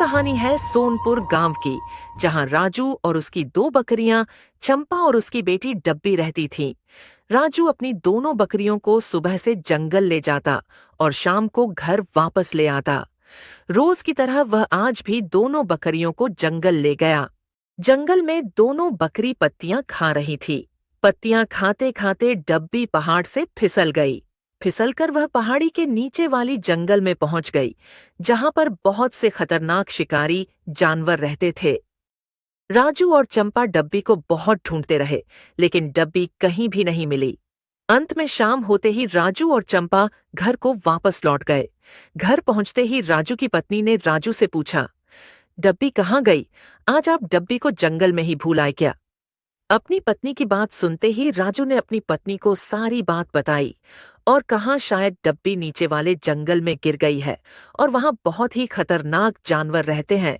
कहानी है सोनपुर गांव की, जहां राजू और उसकी दो बकरियां चंपा और उसकी बेटी डब्बी रहती थीं। राजू अपनी दोनों बकरियों को सुबह से जंगल ले जाता और शाम को घर वापस ले आता। रोज की तरह वह आज भी दोनों बकरियों को जंगल ले गया। जंगल में दोनों बकरी पत्तियां खा रही थी। पत्तियां खाते खाते डब्बी पहाड़ से फिसल गई। फिसलकर वह पहाड़ी के नीचे वाली जंगल में पहुंच गई, जहां पर बहुत से खतरनाक शिकारी जानवर रहते थे। राजू और चंपा डब्बी को बहुत ढूंढते रहे, लेकिन डब्बी कहीं भी नहीं मिली। अंत में शाम होते ही राजू और चंपा घर को वापस लौट गए। घर पहुंचते ही राजू की पत्नी ने राजू से पूछा, डब्बी कहाँ गई? आज आप डब्बी को जंगल में ही भूल आए क्या? अपनी पत्नी की बात सुनते ही राजू ने अपनी पत्नी को सारी बात बताई और कहा शायद डब्बी नीचे वाले जंगल में गिर गई है और वहां बहुत ही खतरनाक जानवर रहते हैं।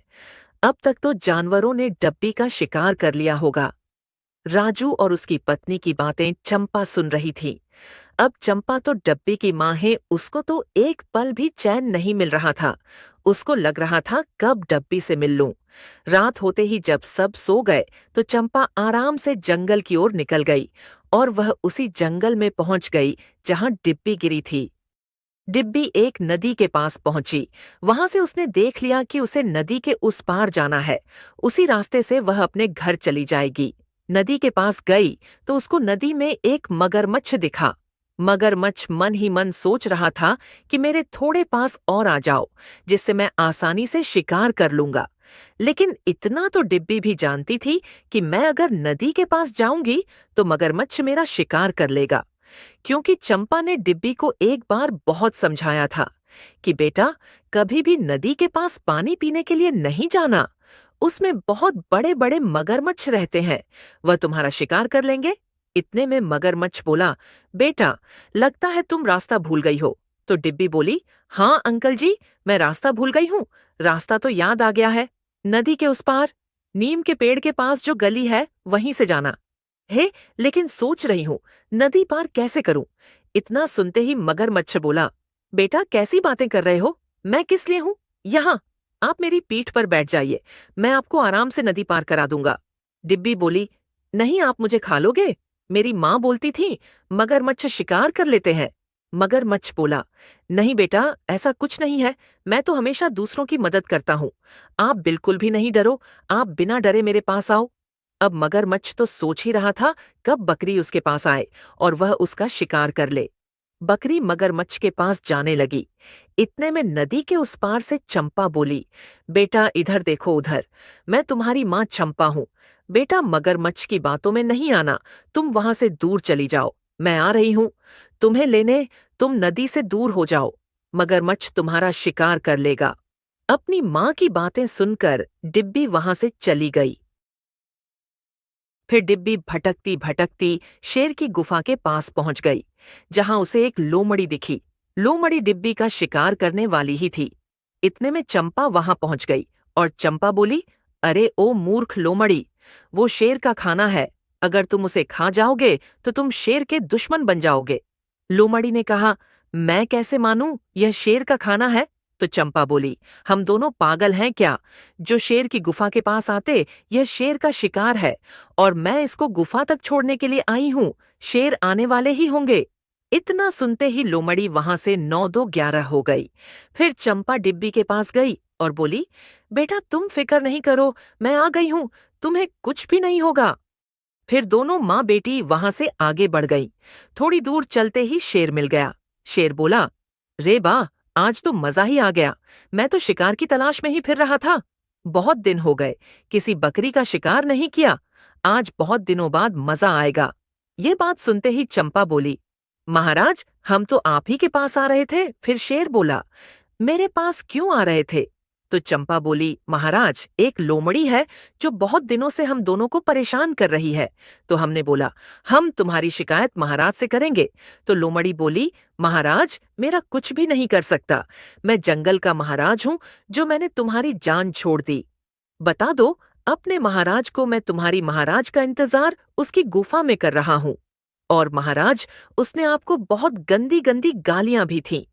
अब तक तो जानवरों ने डब्बी का शिकार कर लिया होगा। राजू और उसकी पत्नी की बातें चंपा सुन रही थी। अब चंपा तो डब्बी की माँ है, उसको तो एक पल भी चैन नहीं मिल रहा था। उसको लग रहा था कब डब्बी से मिल लूं। रात होते ही जब सब सो गए तो चंपा आराम से जंगल की ओर निकल गई और वह उसी जंगल में पहुंच गई जहां डिब्बी गिरी थी। डिब्बी एक नदी के पास पहुंची। वहां से उसने देख लिया कि उसे नदी के उस पार जाना है। उसी रास्ते से वह अपने घर चली जाएगी। नदी के पास गई तो उसको नदी में एक मगरमच्छ दिखा। मगरमच्छ मन ही मन सोच रहा था कि मेरे थोड़े पास और आ जाओ, जिससे मैं आसानी से शिकार कर लूंगा। लेकिन इतना तो डिब्बी भी जानती थी कि मैं अगर नदी के पास जाऊंगी तो मगरमच्छ मेरा शिकार कर लेगा, क्योंकि चंपा ने डिब्बी को एक बार बहुत समझाया था कि बेटा, कभी भी नदी के पास पानी पीने के लिए नहीं जाना। उसमें बहुत बड़े बड़े मगरमच्छ रहते हैं, वह तुम्हारा शिकार कर लेंगे। इतने में मगरमच्छ बोला, बेटा, लगता है तुम रास्ता भूल गई हो। तो डिब्बी बोली, हाँ अंकल जी, मैं रास्ता भूल गई हूँ। रास्ता तो याद आ गया है। नदी के उस पार नीम के पेड़ के पास जो गली है वहीं से जाना है, लेकिन सोच रही हूँ नदी पार कैसे करूं। इतना सुनते ही मगरमच्छ बोला, बेटा कैसी बातें कर रहे हो? मैं किस लिए हूं? यहाँ आप मेरी पीठ पर बैठ जाइए, मैं आपको आराम से नदी पार करा दूंगा। डिब्बी बोली, नहीं, आप मुझे खा लोगे? मेरी माँ बोलती थी मगरमच्छ शिकार कर लेते हैं। मगरमच्छ बोला, नहीं बेटा, ऐसा कुछ नहीं है। मैं तो हमेशा दूसरों की मदद करता हूँ। आप बिल्कुल भी नहीं डरो, आप बिना डरे मेरे पास आओ। अब मगरमच्छ तो सोच ही रहा था कब बकरी उसके पास आए और वह उसका शिकार कर ले। बकरी मगरमच्छ के पास जाने लगी। इतने में नदी के उस पार से चंपा बोली, बेटा इधर देखो, उधर मैं तुम्हारी माँ चंपा हूँ। बेटा, मगरमच्छ की बातों में नहीं आना, तुम वहां से दूर चली जाओ, मैं आ रही हूँ तुम्हें लेने। तुम नदी से दूर हो जाओ, मगरमच्छ तुम्हारा शिकार कर लेगा। अपनी माँ की बातें सुनकर डिब्बी वहां से चली गई। फिर डिब्बी भटकती भटकती शेर की गुफा के पास पहुंच गई, जहां उसे एक लोमड़ी दिखी। लोमड़ी डिब्बी का शिकार करने वाली ही थी। इतने में चंपा वहां पहुंच गई और चंपा बोली, अरे ओ मूर्ख लोमड़ी, वो शेर का खाना है। अगर तुम उसे खा जाओगे तो तुम शेर के दुश्मन बन जाओगे। लोमड़ी ने कहा, मैं कैसे मानूं यह शेर का खाना है? तो चंपा बोली, हम दोनों पागल हैं क्या? जो शेर की गुफा के पास आते, यह शेर का शिकार है और मैं इसको गुफा तक छोड़ने के लिए आई हूँ। शेर आने वाले ही होंगे। इतना सुनते ही लोमड़ी वहां से 9-2-11 हो गई। फिर चंपा डिब्बी के पास गई और बोली, बेटा तुम फिक्र नहीं करो, मैं आ गई हूँ, तुम्हें कुछ भी नहीं होगा। फिर दोनों माँ बेटी वहां से आगे बढ़ गई। थोड़ी दूर चलते ही शेर मिल गया। शेर बोला, रे बा, आज तो मजा ही आ गया। मैं तो शिकार की तलाश में ही फिर रहा था। बहुत दिन हो गए, किसी बकरी का शिकार नहीं किया। आज बहुत दिनों बाद मजा आएगा। ये बात सुनते ही चंपा बोली, महाराज, हम तो आप ही के पास आ रहे थे। फिर शेर बोला, मेरे पास क्यों आ रहे थे? तो चंपा बोली, महाराज, एक लोमड़ी है जो बहुत दिनों से हम दोनों को परेशान कर रही है। तो हमने बोला, हम तुम्हारी शिकायत महाराज से करेंगे। तो लोमड़ी बोली, महाराज, मेरा कुछ भी नहीं कर सकता। मैं जंगल का महाराज हूँ, जो मैंने तुम्हारी जान छोड़ दी। बता दो अपने महाराज को, मैं तुम्हारी महाराज का इंतजार उसकी गुफा में कर रहा हूँ। और महाराज, उसने आपको बहुत गंदी गंदी गालियां भी थीं।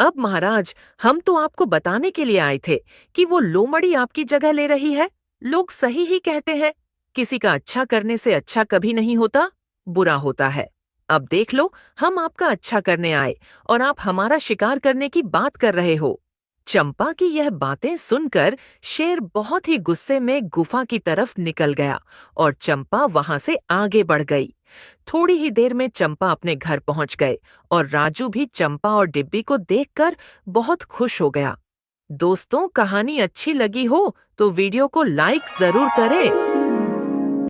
अब महाराज, हम तो आपको बताने के लिए आए थे कि वो लोमड़ी आपकी जगह ले रही है। लोग सही ही कहते हैं, किसी का अच्छा करने से अच्छा कभी नहीं होता, बुरा होता है। अब देख लो, हम आपका अच्छा करने आए और आप हमारा शिकार करने की बात कर रहे हो। चंपा की यह बातें सुनकर शेर बहुत ही गुस्से में गुफा की तरफ निकल गया और चंपा वहां से आगे बढ़ गई। थोड़ी ही देर में चंपा अपने घर पहुंच गए और राजू भी चंपा और डिब्बी को देखकर बहुत खुश हो गया। दोस्तों, कहानी अच्छी लगी हो तो वीडियो को लाइक जरूर करें